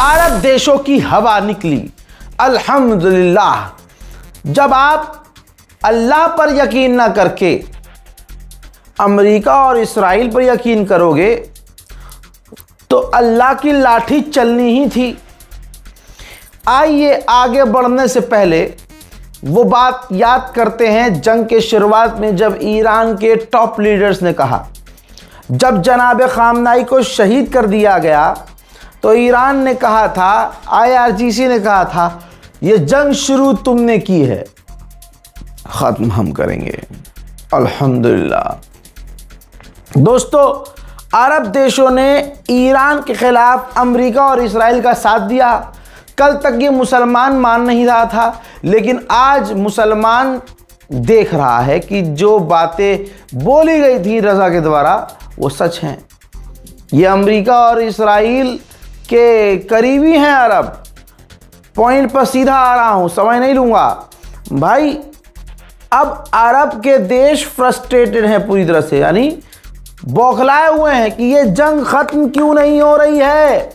अरब देशों की हवा निकली। अल्हम्दुलिल्लाह। जब आप अल्लाह पर यकीन ना करके अमेरिका और इस्राइल पर यकीन करोगे तो अल्लाह की लाठी चलनी ही थी। आइए आगे बढ़ने से पहले वो बात याद करते हैं जंग के शुरुआत में जब ईरान के टॉप लीडर्स ने कहा, जब जनाब खामनाई को शहीद कर दिया गया तो ईरान ने कहा था, IRGC ने कहा था, ये जंग शुरू तुमने की है, ख़त्म हम करेंगे। अल्हम्दुलिल्लाह। दोस्तों, अरब देशों ने ईरान के खिलाफ अमेरिका और इस्राइल का साथ दिया। कल तक ये मुसलमान मान नहीं रहा था, लेकिन आज मुसलमान देख रहा है कि जो बातें बोली गई थी रज़ा के द्वारा वो सच हैं। ये अमेरिका और इस्राइल के करीबी हैं अरब। पॉइंट पर सीधा आ रहा हूँ, समय नहीं लूँगा भाई। अब अरब के देश फ्रस्ट्रेटेड हैं पूरी तरह से, यानी बौखलाए हुए हैं कि ये जंग ख़त्म क्यों नहीं हो रही है।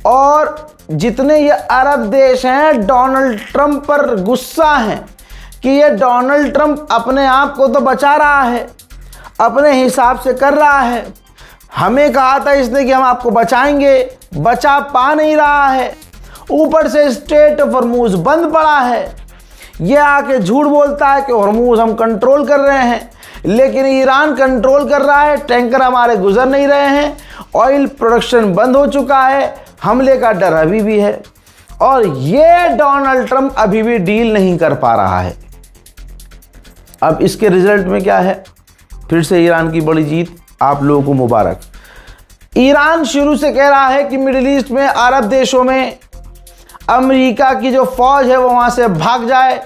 और जितने ये अरब देश हैं डोनाल्ड ट्रंप पर गुस्सा हैं कि ये डोनाल्ड ट्रंप अपने आप को तो बचा रहा है, अपने हिसाब से कर रहा है। हमें कहा था इसने कि हम आपको बचाएंगे, बचा पा नहीं रहा है। ऊपर से स्ट्रेट ऑफ हॉर्मूज बंद पड़ा है। ये आके झूठ बोलता है कि हॉर्मूज हम कंट्रोल कर रहे हैं, लेकिन ईरान कंट्रोल कर रहा है। टैंकर हमारे गुजर नहीं रहे हैं, ऑयल प्रोडक्शन बंद हो चुका है, हमले का डर अभी भी है। और ये डोनाल्ड ट्रंप अभी भी डील नहीं कर पा रहा है। अब इसके रिजल्ट में क्या है? फिर से ईरान की बड़ी जीत, आप लोगों को मुबारक। ईरान शुरू से कह रहा है कि मिडिल ईस्ट में, अरब देशों में अमेरिका की जो फौज है वो वहाँ से भाग जाए।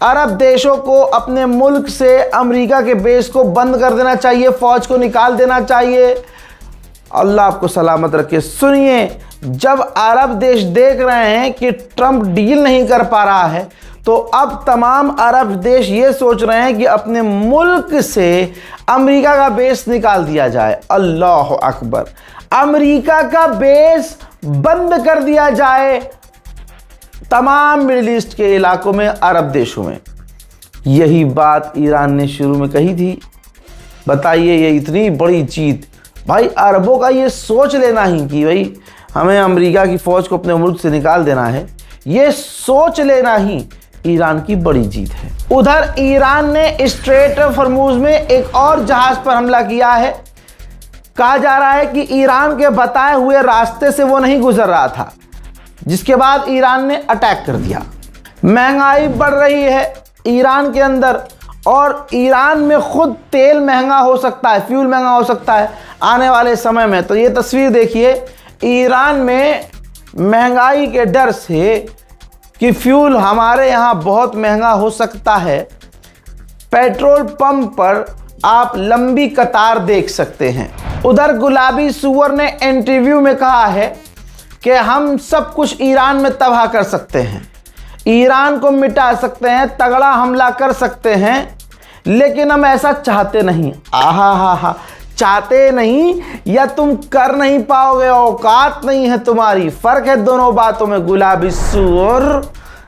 अरब देशों को अपने मुल्क से अमेरिका के बेस को बंद कर देना चाहिए, फौज को निकाल देना चाहिए। अल्लाह आपको सलामत रखे। सुनिए, जब अरब देश देख रहे हैं कि ट्रंप डील नहीं कर पा रहा है तो अब तमाम अरब देश ये सोच रहे हैं कि अपने मुल्क से अमेरिका का बेस निकाल दिया जाए। अल्लाह अकबर। अमेरिका का बेस बंद कर दिया जाए तमाम मिडिल ईस्ट के इलाकों में, अरब देशों में। यही बात ईरान ने शुरू में कही थी। बताइए, ये इतनी बड़ी जीत। भाई अरबों का ये सोच लेना ही कि भाई हमें अमेरिका की फौज को अपने मुल्क से निकाल देना है, ये सोच लेना ही ईरान की बड़ी जीत है। उधर ईरान ने स्ट्रेट ऑफ हॉर्मूज में एक और जहाज पर हमला किया है। कहा जा रहा है कि ईरान के बताए हुए रास्ते से वो नहीं गुजर रहा था, जिसके बाद ईरान ने अटैक कर दिया। महंगाई बढ़ रही है ईरान के अंदर, और ईरान में खुद तेल महंगा हो सकता है, फ्यूल महंगा हो सकता है आने वाले समय में। तो ये तस्वीर देखिए, ईरान में महंगाई के डर से कि फ्यूल हमारे यहाँ बहुत महंगा हो सकता है, पेट्रोल पंप पर आप लंबी कतार देख सकते हैं। उधर गुलाबी सूअर ने इंटरव्यू में कहा है कि हम सब कुछ ईरान में तबाह कर सकते हैं, ईरान को मिटा सकते हैं, तगड़ा हमला कर सकते हैं, लेकिन हम ऐसा चाहते नहीं। आहा हा हा, चाहते नहीं या तुम कर नहीं पाओगे, औकात नहीं है तुम्हारी। फर्क है दोनों बातों में। गुलाबी सूअर,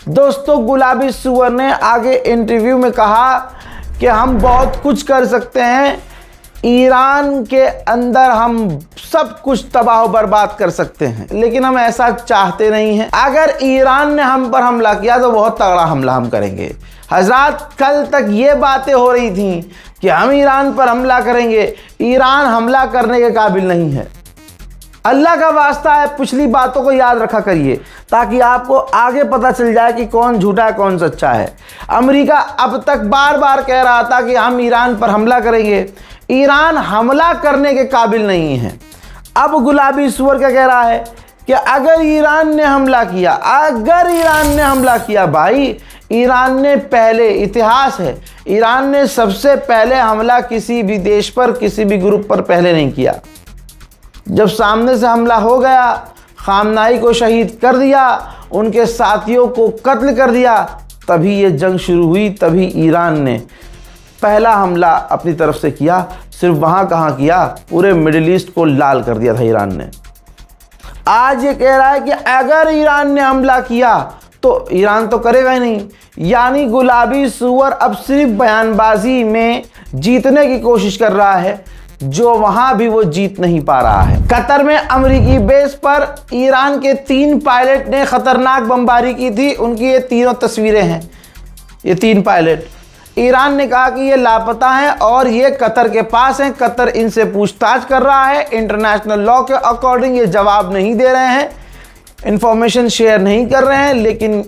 दोस्तों, गुलाबी सूअर ने आगे इंटरव्यू में कहा कि हम बहुत कुछ कर सकते हैं, ईरान के अंदर हम सब कुछ तबाह बर्बाद कर सकते हैं, लेकिन हम ऐसा चाहते नहीं हैं। अगर ईरान ने हम पर हमला किया तो बहुत तगड़ा हमला हम करेंगे। हजरात, कल तक ये बातें हो रही थी कि हम ईरान पर हमला करेंगे। ईरान हमला करने के काबिल नहीं है। अल्लाह का वास्ता है, पिछली बातों को याद रखा करिए ताकि आपको आगे पता चल जाए कि कौन झूठा है कौन सच्चा है। अमेरिका अब तक बार बार कह रहा था कि हम ईरान पर हमला करेंगे। ईरान हमला करने के काबिल नहीं है। अब गुलाबी सूअर क्या कह रहा है कि अगर ईरान ने हमला किया, अगर ईरान ने हमला किया, भाई ईरान ने पहले, इतिहास है, ईरान ने सबसे पहले हमला किसी भी देश पर, किसी भी ग्रुप पर पहले नहीं किया। जब सामने से हमला हो गया, खामनाई को शहीद कर दिया, उनके साथियों को कत्ल कर दिया, तभी ये जंग शुरू हुई। तभी ईरान ने पहला हमला अपनी तरफ से किया। सिर्फ वहाँ कहाँ किया, पूरे मिडिल ईस्ट को लाल कर दिया था ईरान ने। आज ये कह रहा है कि अगर ईरान ने हमला किया तो ईरान तो करेगा ही नहीं। यानी गुलाबी सूअर अब सिर्फ बयानबाजी में जीतने की कोशिश कर रहा है, जो वहां भी वो जीत नहीं पा रहा है। कतर में अमेरिकी बेस पर ईरान के 3 पायलट ने खतरनाक बमबारी की थी। उनकी ये तीनों तस्वीरें हैं, ये 3 पायलट। ईरान ने कहा कि ये लापता हैं और ये कतर के पास हैं। कतर इनसे पूछताछ कर रहा है। इंटरनेशनल लॉ के अकॉर्डिंग ये जवाब नहीं दे रहे हैं, इंफॉर्मेशन शेयर नहीं कर रहे हैं, लेकिन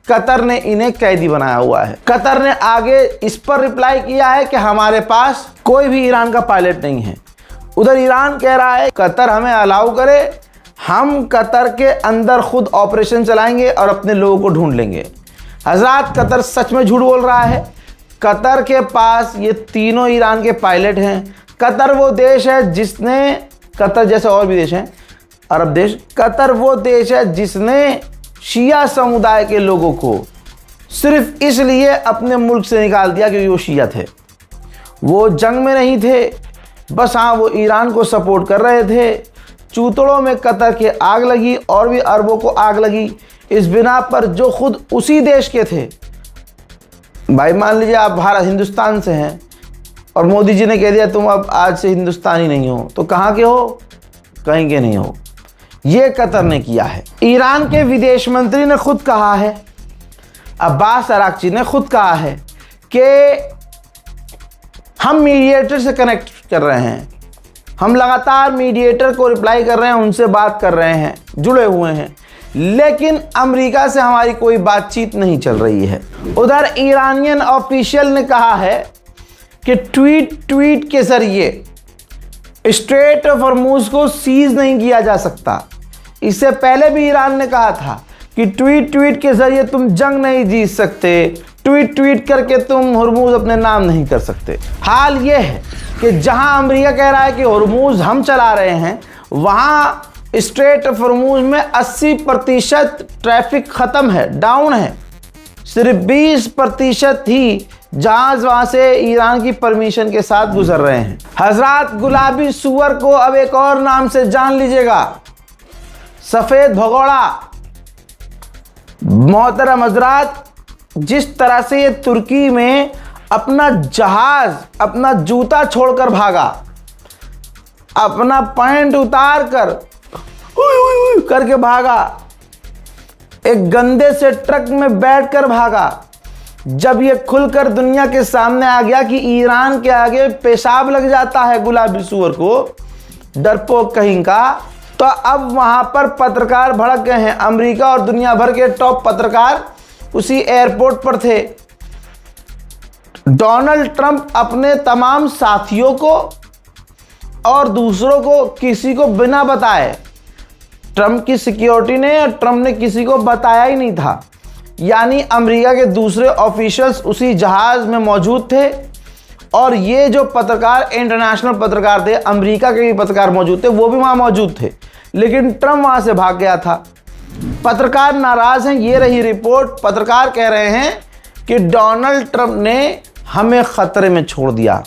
कतर ने इन्हें कैदी बनाया हुआ है। कतर ने आगे इस पर रिप्लाई किया है कि हमारे पास कोई भी ईरान का पायलट नहीं है। उधर ईरान कह रहा है कतर हमें अलाउ करे, हम कतर के अंदर खुद ऑपरेशन चलाएंगे और अपने लोगों को ढूंढ लेंगे। हजरात, कतर सच में झूठ बोल रहा है। कतर के पास ये तीनों ईरान के पायलट हैं। कतर वो देश है जिसने, कतर जैसे और भी देश हैं अरब देश, कतर वो देश है जिसने शिया समुदाय के लोगों को सिर्फ इसलिए अपने मुल्क से निकाल दिया क्योंकि वो शिया थे। वो जंग में नहीं थे, बस हाँ वो ईरान को सपोर्ट कर रहे थे। चूतड़ों में कतर के आग लगी और भी अरबों को आग लगी इस बिना पर जो खुद उसी देश के थे। भाई मान लीजिए आप भारत हिंदुस्तान से हैं और मोदी जी ने कह दिया तुम अब आज से हिंदुस्तानी नहीं हो, तो कहाँ के हो? कहीं के नहीं हो। ये कतर ने किया है। ईरान के विदेश मंत्री ने खुद कहा है, अब्बास अराक्ची ने खुद कहा है कि हम मीडिएटर से कनेक्ट कर रहे हैं, हम लगातार मीडिएटर को रिप्लाई कर रहे हैं, उनसे बात कर रहे हैं, जुड़े हुए हैं, लेकिन अमेरिका से हमारी कोई बातचीत नहीं चल रही है। उधर ईरानियन ऑफिशियल ने कहा है कि ट्वीट के जरिए स्ट्रेट ऑफ हॉर्मुज को सीज नहीं किया जा सकता। इससे पहले भी ईरान ने कहा था कि ट्वीट के जरिए तुम जंग नहीं जीत सकते, ट्वीट करके तुम हॉर्मुज अपने नाम नहीं कर सकते। हाल ये है कि जहां अमेरिका कह रहा है कि हॉर्मुज हम चला रहे हैं, वहां स्ट्रेट ऑफ हॉर्मुज में 80% ट्रैफिक खत्म है, डाउन है। सिर्फ 20% ही जहाज वहां से ईरान की परमिशन के साथ गुजर रहे हैं। हजरात, गुलाबी सूअर को अब एक और नाम से जान लीजिएगा, सफेद भगोड़ा। मोहतरम हजरात, जिस तरह से ये तुर्की में अपना जहाज, अपना जूता छोड़कर भागा, अपना पैंट उतार कर करके भागा, एक गंदे से ट्रक में बैठकर भागा, जब ये खुलकर दुनिया के सामने आ गया कि ईरान के आगे पेशाब लग जाता है गुलाबी सूअर को, डरपोक कहीं का, तो अब वहां पर पत्रकार भड़क गए हैं। अमेरिका और दुनिया भर के टॉप पत्रकार उसी एयरपोर्ट पर थे। डोनाल्ड ट्रंप अपने तमाम साथियों को और दूसरों को, किसी को बिना बताए, ट्रंप की सिक्योरिटी ने या ट्रंप ने किसी को बताया ही नहीं था। यानी अमेरिका के दूसरे ऑफिशियल्स उसी जहाज में मौजूद थे और ये जो पत्रकार, इंटरनेशनल पत्रकार थे, अमेरिका के भी पत्रकार मौजूद थे, वो भी वहां मौजूद थे, लेकिन ट्रंप वहां से भाग गया था। पत्रकार नाराज हैं, ये रही रिपोर्ट। पत्रकार कह रहे हैं कि डोनाल्ड ट्रंप ने हमें खतरे में छोड़ दिया,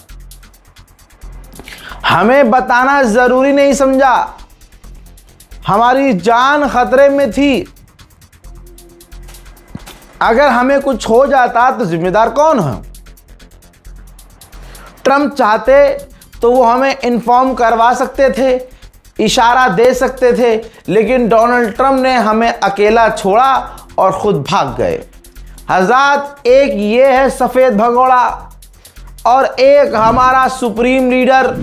हमें बताना जरूरी नहीं समझा, हमारी जान खतरे में थी, अगर हमें कुछ हो जाता तो जिम्मेदार कौन है? ट्रंप चाहते तो वो हमें इन्फॉर्म करवा सकते थे, इशारा दे सकते थे, लेकिन डोनाल्ड ट्रंप ने हमें अकेला छोड़ा और खुद भाग गए। हज़रात, एक ये है सफ़ेद भगोड़ा और एक हमारा सुप्रीम लीडर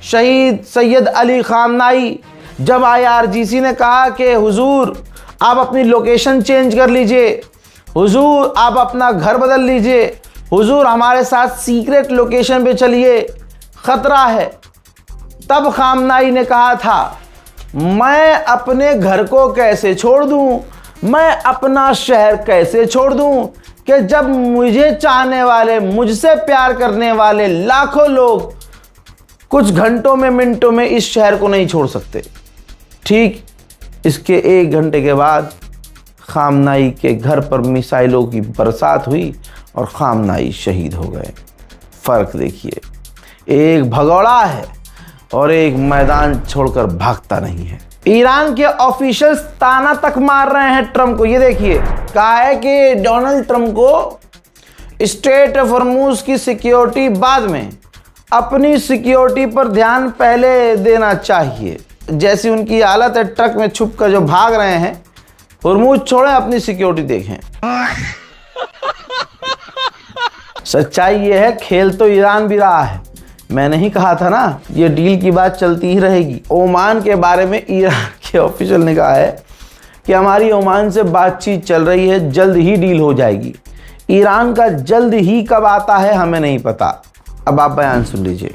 शहीद सैयद अली खामनाई। जब IRGC ने कहा कि हुजूर आप अपनी लोकेशन चेंज कर लीजिए, हुजूर आप अपना घर बदल लीजिए, हुजूर हमारे साथ सीक्रेट लोकेशन पे चलिए, ख़तरा है, तब खामनाई ने कहा था मैं अपने घर को कैसे छोड़ दूं, मैं अपना शहर कैसे छोड़ दूं कि जब मुझे चाहने वाले, मुझसे प्यार करने वाले लाखों लोग कुछ घंटों में, मिनटों में इस शहर को नहीं छोड़ सकते। ठीक इसके 1 घंटे के बाद खामनाई के घर पर मिसाइलों की बरसात हुई और खामनाई शहीद हो गए। फ़र्क देखिए, एक भगोड़ा है और एक मैदान छोड़कर भागता नहीं है। ईरान के ऑफिशियल्स ताना तक मार रहे हैं ट्रंप को। ये देखिए, कहा है कि डोनाल्ड ट्रंप को स्ट्रेट ऑफ हॉर्मुज की सिक्योरिटी बाद में, अपनी सिक्योरिटी पर ध्यान पहले देना चाहिए। जैसी उनकी हालत है, ट्रक में छुप कर जो भाग रहे हैं, हॉर्मुज छोड़ें, अपनी सिक्योरिटी देखें। सच्चाई ये है, खेल तो ईरान भी रहा है। मैंने ही कहा था ना, ये डील की बात चलती ही रहेगी। ओमान के बारे में ईरान के ऑफिशियल ने कहा है कि हमारी ओमान से बातचीत चल रही है, जल्द ही डील हो जाएगी। ईरान का जल्द ही कब आता है हमें नहीं पता। अब आप बयान सुन लीजिए।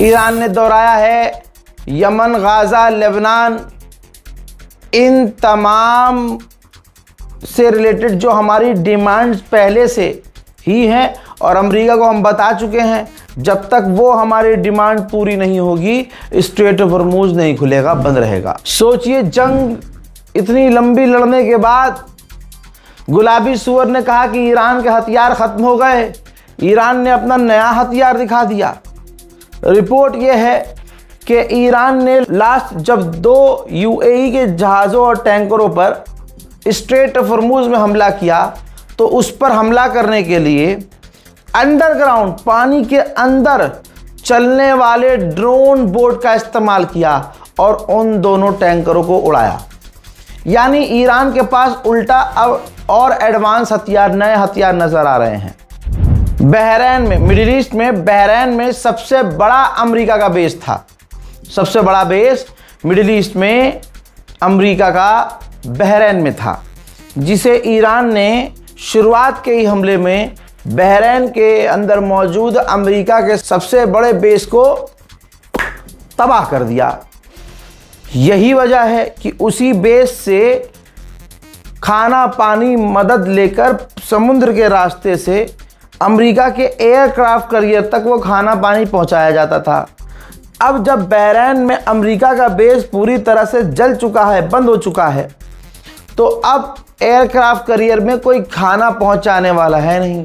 ईरान ने दोहराया है यमन, गाजा, लेबनान, इन तमाम से रिलेटेड जो हमारी डिमांड्स पहले से ही हैं और अमेरिका को हम बता चुके हैं, जब तक वो हमारी डिमांड पूरी नहीं होगी स्ट्रेट ऑफ हॉर्मुज नहीं खुलेगा, बंद रहेगा। सोचिए, जंग इतनी लंबी लड़ने के बाद गुलाबी सुअर ने कहा कि ईरान के हथियार ख़त्म हो गए। ईरान ने अपना नया हथियार दिखा दिया। रिपोर्ट ये है कि ईरान ने लास्ट जब 2 यूएई के जहाज़ों और टैंकरों पर स्ट्रेट ऑफ हॉर्मुज में हमला किया, तो उस पर हमला करने के लिए अंडरग्राउंड, पानी के अंदर चलने वाले ड्रोन बोट का इस्तेमाल किया और उन दोनों टैंकरों को उड़ाया। यानी ईरान के पास उल्टा अब और एडवांस हथियार, नए हथियार नज़र आ रहे हैं। बहरैन में, मिडिल ईस्ट में बहरैन में सबसे बड़ा अमेरिका का बेस था। सबसे बड़ा बेस मिडिल ईस्ट में अमेरिका का बहरैन में था, जिसे ईरान ने शुरुआत के ही हमले में बहरैन के अंदर मौजूद अमेरिका के सबसे बड़े बेस को तबाह कर दिया। यही वजह है कि उसी बेस से खाना पानी मदद लेकर समुद्र के रास्ते से अमेरिका के एयरक्राफ्ट कैरियर तक वो खाना पानी पहुंचाया जाता था। अब जब बहरैन में अमेरिका का बेस पूरी तरह से जल चुका है, बंद हो चुका है, तो अब एयरक्राफ्ट कैरियर में कोई खाना पहुंचाने वाला है नहीं।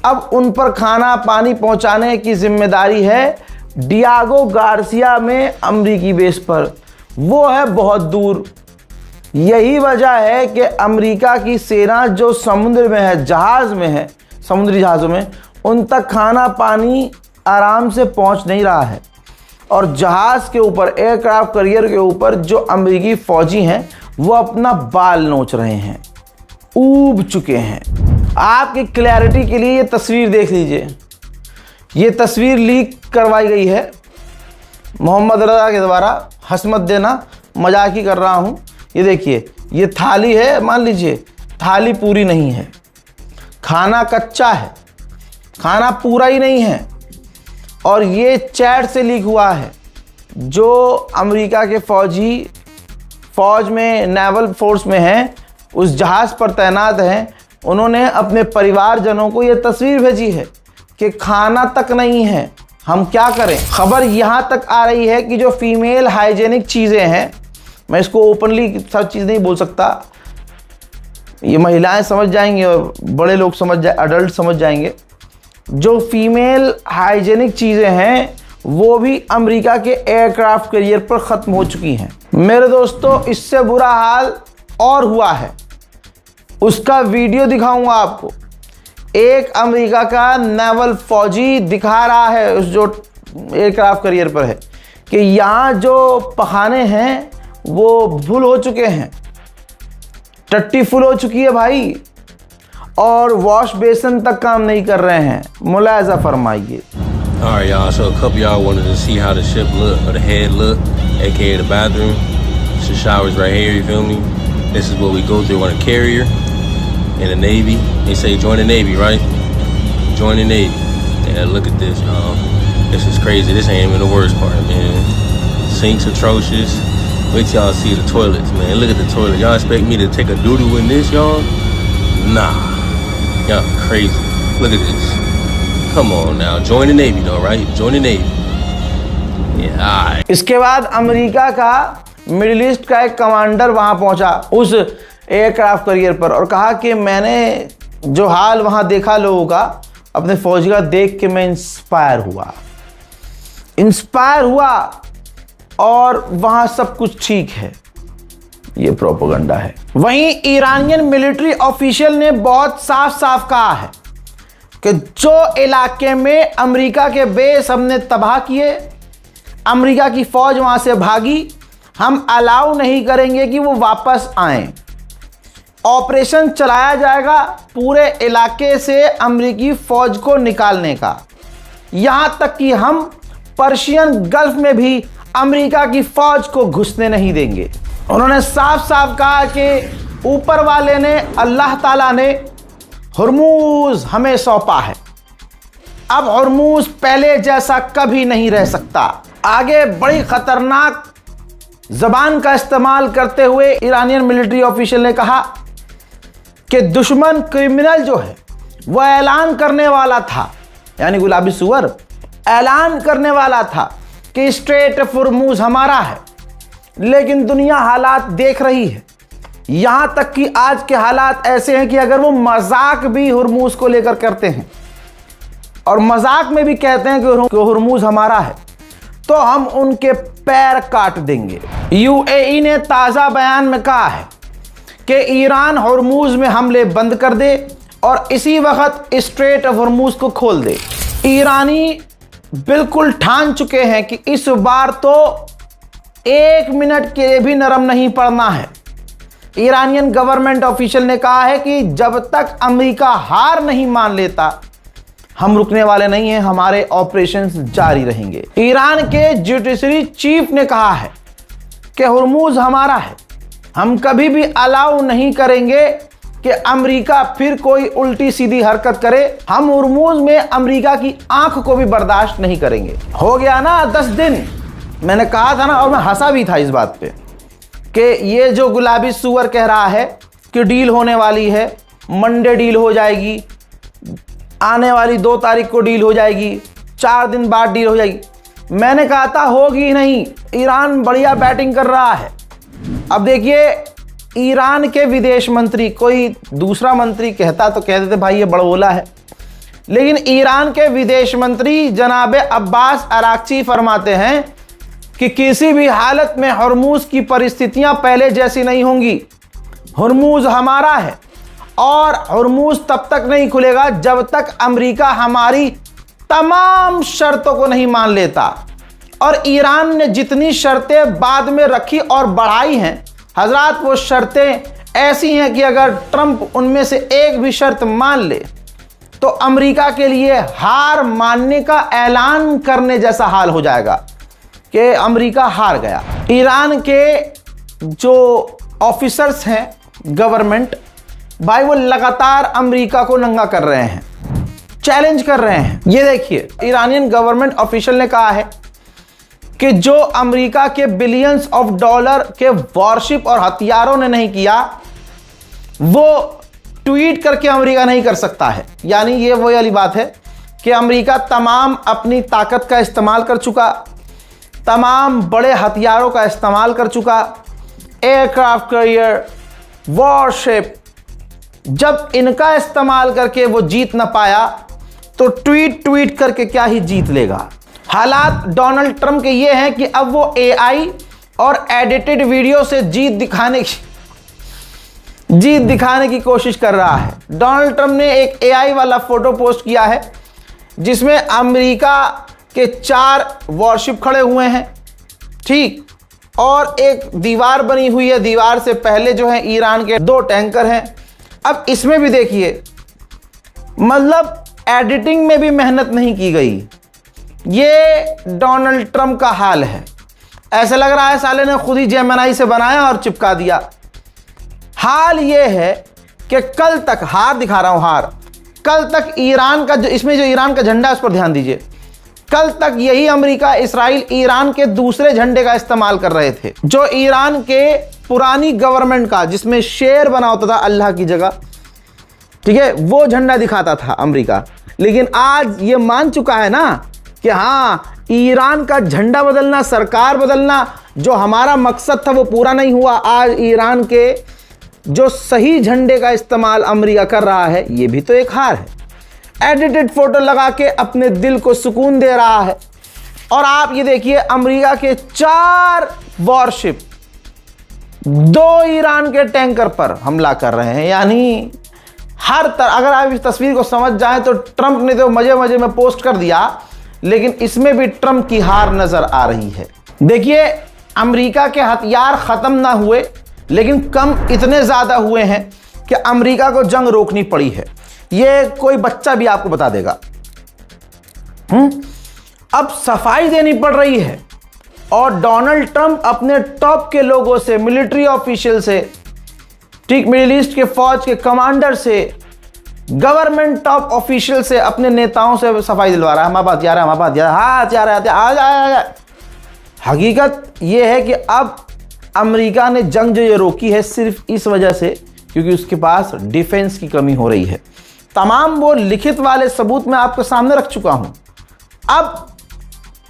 अब उन पर खाना पानी पहुंचाने की जिम्मेदारी है डियागो गार्सिया में अमेरिकी बेस पर। वो है बहुत दूर। यही वजह है कि अमेरिका की सेना जो समुद्र में है, जहाज़ में है, समुद्री जहाज़ों में, उन तक खाना पानी आराम से पहुंच नहीं रहा है। और जहाज़ के ऊपर, एयरक्राफ्ट कैरियर के ऊपर जो अमेरिकी फ़ौजी हैं वो अपना बाल नोच रहे हैं, ऊब चुके हैं। आपकी क्लैरिटी के लिए ये तस्वीर देख लीजिए। ये तस्वीर लीक करवाई गई है मोहम्मद रज़ा के द्वारा। हंस मत देना, मजाक ही कर रहा हूँ। ये देखिए, ये थाली है, मान लीजिए थाली पूरी नहीं है, खाना कच्चा है, खाना पूरा ही नहीं है। और ये चैट से लीक हुआ है। जो अमेरिका के फ़ौज में, नेवल फोर्स में हैं, उस जहाज़ पर तैनात हैं, उन्होंने अपने परिवारजनों को ये तस्वीर भेजी है कि खाना तक नहीं है, हम क्या करें। खबर यहाँ तक आ रही है कि जो फीमेल हाइजेनिक चीज़ें हैं, मैं इसको ओपनली सब चीज़ नहीं बोल सकता, ये महिलाएं समझ जाएंगी और बड़े लोग अडल्ट समझ जाएंगे। जो फीमेल हाइजेनिक चीज़ें हैं वो भी अमेरिका के एयरक्राफ्ट कैरियर पर ख़त्म हो चुकी हैं। मेरे दोस्तों, इससे बुरा हाल और हुआ है। उसका वीडियो दिखाऊंगा आपको। एक अमेरिका का नेवल फौजी दिखा रहा है, उस जो एयरक्राफ्ट कैरियर पर है, कि यहाँ जो पखाने हैं वो फुल हो चुके हैं, टट्टी फुल हो चुकी है भाई, और वॉश बेसिन तक काम नहीं कर रहे हैं। मुलाहिजा फरमाइए। All right, y'all. So a couple y'all wanted to see how the ship look, or the head look, aka the bathroom. The shower's right here. You feel me? This is what we go through on a carrier in the Navy. They say join the Navy, right? Join the Navy. Yeah, look at this, y'all. This is crazy. This ain't even the worst part, man. Sinks atrocious. Wait till y'all see the toilets, man. Look at the toilet. Y'all expect me to take a doo-doo in this, y'all? Nah. Y'all crazy. Look at this. Come on now. Join the Navy though, right? Join the Navy. Yeah, all right. इसके बाद America का middle east का एक commander वहां पहुंचा उस aircraft carrier पर और कहा कि मैंने जो हाल वहां देखा लोगों का, अपने फौजी का देख के मैं इंस्पायर हुआ और वहां सब कुछ ठीक है। ये प्रोपेगेंडा है। वहीं ईरानियन मिलिट्री ऑफिशियल ने बहुत साफ साफ कहा है कि जो इलाके में अमेरिका के बेस हमने तबाह किए, अमेरिका की फौज वहां से भागी, हम अलाउ नहीं करेंगे कि वो वापस आएं। ऑपरेशन चलाया जाएगा पूरे इलाके से अमेरिकी फौज को निकालने का, यहां तक कि हम पर्शियन गल्फ में भी अमेरिका की फौज को घुसने नहीं देंगे। उन्होंने साफ साफ कहा कि ऊपर वाले ने, अल्लाह ताला ने हुर्मुज हमें सौंपा है। अब हुर्मुज पहले जैसा कभी नहीं रह सकता। आगे बड़ी खतरनाक जबान का इस्तेमाल करते हुए ईरानियन मिलिट्री ऑफिशियल ने कहा कि दुश्मन क्रिमिनल जो है वह ऐलान करने वाला था, यानी गुलाबी सुअर ऐलान करने वाला था कि स्ट्रेट ऑफ हुर्मुज हमारा है, लेकिन दुनिया हालात देख रही है। यहां तक कि आज के हालात ऐसे हैं कि अगर वो मजाक भी हुर्मुज को लेकर करते हैं और मजाक में भी कहते हैं कि हुर्मुज हमारा है, तो हम उनके पैर काट देंगे। यूएई ने ताज़ा बयान में कहा है कि ईरान हुर्मुज में हमले बंद कर दे और इसी वक्त स्ट्रेट ऑफ हुर्मुज को खोल दे। ईरानी बिल्कुल ठान चुके हैं कि इस बार तो 1 मिनट के लिए भी नरम नहीं पड़ना है। ईरानियन गवर्नमेंट ऑफिशियल ने कहा है कि जब तक अमेरिका हार नहीं मान लेता, हम रुकने वाले नहीं हैं, हमारे ऑपरेशंस जारी रहेंगे। ईरान के जुडिशरी चीफ ने कहा है कि हुर्मुज हमारा है, हम कभी भी अलाउ नहीं करेंगे कि अमेरिका फिर कोई उल्टी सीधी हरकत करे। हम हुर्मुज में अमेरिका की आंख को भी बर्दाश्त नहीं करेंगे। हो गया ना 10 दिन, मैंने कहा था ना, और मैं हंसा भी था इस बात पे कि ये जो गुलाबी सुअर कह रहा है कि डील होने वाली है, मंडे डील हो जाएगी, आने वाली 2 तारीख को डील हो जाएगी, 4 दिन बाद डील हो जाएगी। मैंने कहा था होगी नहीं, ईरान बढ़िया बैटिंग कर रहा है। अब देखिए, ईरान के विदेश मंत्री, कोई दूसरा मंत्री कहता तो कह देते भाई ये बड़बोला है, लेकिन ईरान के विदेश मंत्री जनाब अब्बास अराक्ची फरमाते हैं कि किसी भी हालत में हुर्मुज की परिस्थितियां पहले जैसी नहीं होंगी। हुर्मुज हमारा है और हुर्मुज तब तक नहीं खुलेगा जब तक अमेरिका हमारी तमाम शर्तों को नहीं मान लेता। और ईरान ने जितनी शर्तें बाद में रखी और बढ़ाई हैं हजरात, वो शर्तें ऐसी हैं कि अगर ट्रंप उनमें से एक भी शर्त मान ले तो अमेरिका के लिए हार मानने का ऐलान करने जैसा हाल हो जाएगा कि अमेरिका हार गया। ईरान के जो ऑफिसर्स हैं गवर्नमेंट, भाई वो लगातार अमेरिका को नंगा कर रहे हैं, चैलेंज कर रहे हैं। ये देखिए, ईरानियन गवर्नमेंट ऑफिशियल ने कहा है कि जो अमेरिका के बिलियंस ऑफ डॉलर के वॉरशिप और हथियारों ने नहीं किया, वो ट्वीट करके अमेरिका नहीं कर सकता है। यानी ये वही वाली बात है कि अमेरिका तमाम अपनी ताकत का इस्तेमाल कर चुका, तमाम बड़े हथियारों का इस्तेमाल कर चुका, एयरक्राफ्ट कैरियर, वॉरशिप। जब इनका इस्तेमाल करके वो जीत ना पाया तो ट्वीट करके क्या ही जीत लेगा। हालात डोनाल्ड ट्रंप के ये हैं कि अब वो एआई और एडिटेड वीडियो से जीत दिखाने की कोशिश कर रहा है। डोनाल्ड ट्रंप ने एक एआई वाला फोटो पोस्ट किया है जिसमें अमेरिका के 4 वॉरशिप खड़े हुए हैं, ठीक, और एक दीवार बनी हुई है। दीवार से पहले जो है ईरान के 2 टैंकर हैं। अब इसमें भी देखिए, मतलब एडिटिंग में भी मेहनत नहीं की गई, ये डोनाल्ड ट्रंप का हाल है। ऐसा लग रहा है साले ने खुद ही जेमिनी से बनाया और चिपका दिया। हाल ये है कि कल तक, हार दिखा रहा हूं, हार, कल तक ईरान का इसमें जो ईरान का झंडा है उस पर ध्यान दीजिए। कल तक यही अमेरिका, इसराइल ईरान के दूसरे झंडे का इस्तेमाल कर रहे थे, जो ईरान के पुरानी गवर्नमेंट का, जिसमें शेर बना होता था अल्लाह की जगह, ठीक है, वो झंडा दिखाता था अमेरिका। लेकिन आज ये मान चुका है ना कि हाँ, ईरान का झंडा बदलना, सरकार बदलना, जो हमारा मकसद था वो पूरा नहीं हुआ। आज ईरान के जो सही झंडे का इस्तेमाल अमेरिका कर रहा है, ये भी तो एक हार है। एडिटेड फोटो लगा के अपने दिल को सुकून दे रहा है। और आप ये देखिए, अमेरिका के 4 वॉरशिप 2 ईरान के टैंकर पर हमला कर रहे हैं। यानी हर तरह, अगर आप इस तस्वीर को समझ जाएं तो ट्रंप ने तो मजे मजे में पोस्ट कर दिया, लेकिन इसमें भी ट्रंप की हार नजर आ रही है। देखिए, अमेरिका के हथियार खत्म ना हुए, लेकिन कम इतने ज्यादा हुए हैं कि अमेरिका को जंग रोकनी पड़ी है। ये कोई बच्चा भी आपको बता देगा। अब सफाई देनी पड़ रही है और डोनाल्ड ट्रंप अपने टॉप के लोगों से, मिलिट्री ऑफिशियल से, ठीक, मिडिल ईस्ट के फौज के कमांडर से, गवर्नमेंट टॉप ऑफिशियल से, अपने नेताओं से सफाई दिलवा रहा है। हमारे पास यार है, हमारे पास यार, हाँ यार आ जा। हकीकत यह है कि अब अमेरिका ने जंग जो ये रोकी है सिर्फ इस वजह से क्योंकि उसके पास डिफेंस की कमी हो रही है। तमाम वो लिखित वाले सबूत मैं आपके सामने रख चुका हूं। अब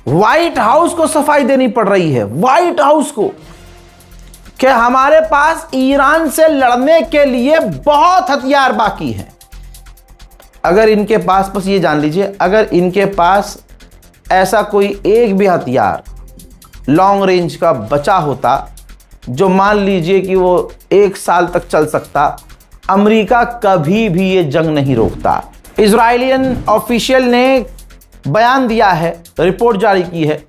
व्हाइट हाउस को सफाई देनी पड़ रही है, व्हाइट हाउस को, कि हमारे पास ईरान से लड़ने के लिए बहुत हथियार बाकी हैं। अगर इनके पास, बस ये जान लीजिए, अगर इनके पास ऐसा कोई एक भी हथियार लॉन्ग रेंज का बचा होता जो मान लीजिए कि वो 1 साल तक चल सकता, अमेरिका कभी भी ये जंग नहीं रोकता। इजराइलियन ऑफिशियल ने बयान दिया है, रिपोर्ट जारी की है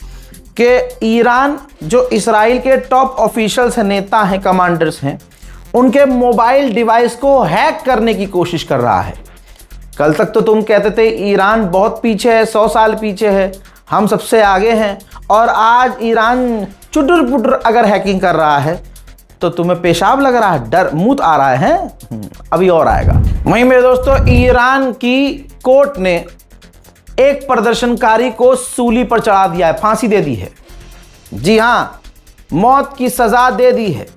कि ईरान जो इसराइल के टॉप ऑफिशियल्स हैं, नेता हैं, कमांडर्स हैं, उनके मोबाइल डिवाइस को हैक करने की कोशिश कर रहा है। कल तक तो तुम कहते थे ईरान बहुत पीछे है, 100 साल पीछे है, हम सबसे आगे हैं, और आज ईरान चुटुर पुटुर अगर हैकिंग कर रहा है तो तुम्हें पेशाब लग रहा है, डर मूत आ रहा है, अभी और आएगा। वहीं मेरे दोस्तों, ईरान की कोर्ट ने एक प्रदर्शनकारी को सूली पर चढ़ा दिया है, फांसी दे दी है। जी हां, मौत की सजा दे दी है।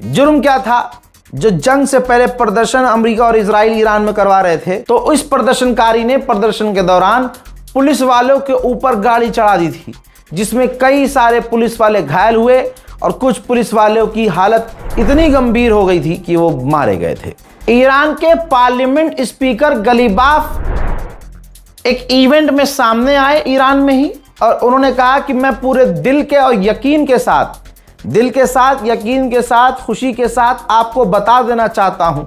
जुर्म क्या था? जो जंग से पहले प्रदर्शन अमेरिका और इजराइल ईरान में करवा रहे थे, तो इस प्रदर्शनकारी ने प्रदर्शन के दौरान पुलिस वालों के ऊपर गाड़ी चढ़ा दी थी, जिसमें कई सारे पुलिस वाले घायल हुए और कुछ पुलिस वालों की हालत इतनी गंभीर हो गई थी कि वो मारे गए थे। ईरान के पार्लियामेंट स्पीकर गलीबाफ एक इवेंट में सामने आए ईरान में ही, और उन्होंने कहा कि मैं पूरे दिल के और यकीन के साथ, यकीन के साथ, खुशी के साथ आपको बता देना चाहता हूं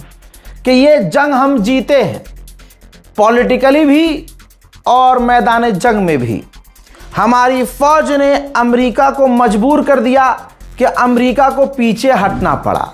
कि ये जंग हम जीते हैं, पॉलिटिकली भी और मैदान जंग में भी। हमारी फौज ने अमेरिका को मजबूर कर दिया कि अमेरिका को पीछे हटना पड़ा।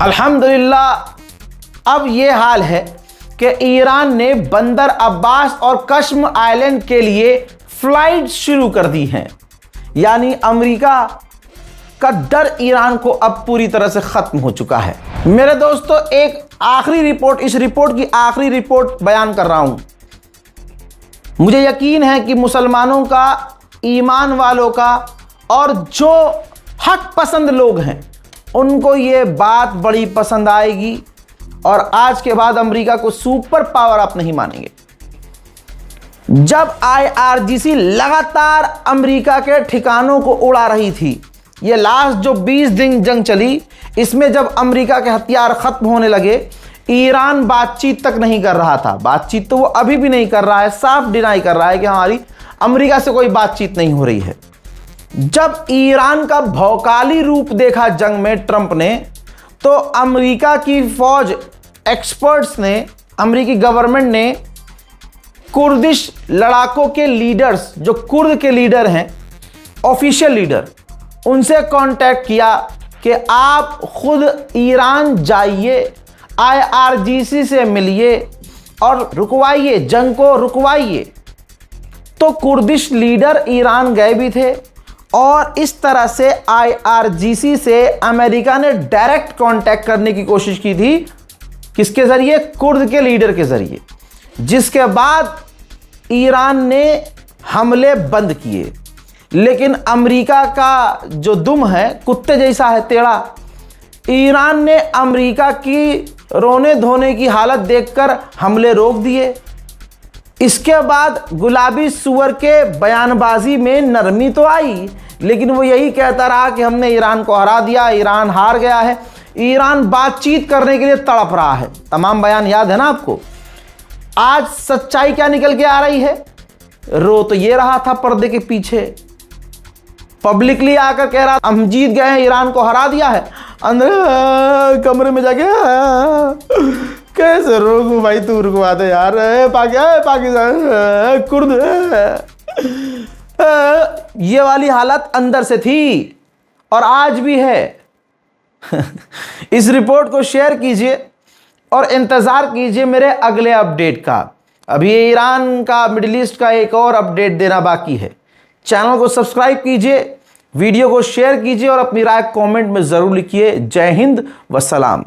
अल्हम्दुलिल्लाह अब ये हाल है कि ईरान ने बंदर अब्बास और कश्म आइलैंड के लिए फ्लाइट शुरू कर दी हैं। यानी अमेरिका का डर ईरान को अब पूरी तरह से खत्म हो चुका है। मेरे दोस्तों, एक आखिरी रिपोर्ट, इस रिपोर्ट की आखिरी रिपोर्ट बयान कर रहा हूं। मुझे यकीन है कि मुसलमानों का, ईमान वालों का और जो हक पसंद लोग हैं उनको ये बात बड़ी पसंद आएगी और आज के बाद अमेरिका को सुपर पावर आप नहीं मानेंगे। जब IRGC लगातार अमेरिका के ठिकानों को उड़ा रही थी, ये लास्ट जो 20 दिन जंग चली, इसमें जब अमेरिका के हथियार खत्म होने लगे, ईरान बातचीत तक नहीं कर रहा था। बातचीत तो वो अभी भी नहीं कर रहा है, साफ डिनाई कर रहा है कि हमारी अमेरिका से कोई बातचीत नहीं हो रही है। जब ईरान का भौकाली रूप देखा जंग में ट्रंप ने, तो अमेरिका की फौज एक्सपर्ट्स ने, अमेरिकी गवर्नमेंट ने कुर्दिश लड़ाकों के लीडर्स, जो कुर्द के लीडर हैं, ऑफिशियल लीडर, उनसे कांटेक्ट किया कि आप खुद ईरान जाइए, IRGC से मिलिए और रुकवाइए, जंग को रुकवाइए। तो कुर्दिश लीडर ईरान गए भी थे और इस तरह से IRGC से अमेरिका ने डायरेक्ट कांटेक्ट करने की कोशिश की थी। किसके जरिए? कुर्द के लीडर के जरिए। जिसके बाद ईरान ने हमले बंद किए। लेकिन अमेरिका का जो दुम है, कुत्ते जैसा है टेढ़ा, ईरान ने अमेरिका की रोने धोने की हालत देखकर हमले रोक दिए। इसके बाद गुलाबी सुअर के बयानबाजी में नरमी तो आई, लेकिन वो यही कहता रहा कि हमने ईरान को हरा दिया, ईरान हार गया है। ईरान बातचीत करने के लिए तड़प रहा है। तमाम बयान याद है ना आपको। आज सच्चाई क्या निकल के आ रही है? रो तो ये रहा था पर्दे के पीछे, पब्लिकली आकर कह रहा हम जीत गए हैं, ईरान को हरा दिया है। अंदर कमरे में जाके कैसे रोकूं भाई, तू रुकवा दे यार, पाकिस्तान कुर्द। ये वाली हालत अंदर से थी और आज भी है। इस रिपोर्ट को शेयर कीजिए और इंतज़ार कीजिए मेरे अगले अपडेट का। अभी ईरान का, मिडिल ईस्ट का एक और अपडेट देना बाकी है। चैनल को सब्सक्राइब कीजिए, वीडियो को शेयर कीजिए और अपनी राय कमेंट में ज़रूर लिखिए। जय हिंद व सलाम।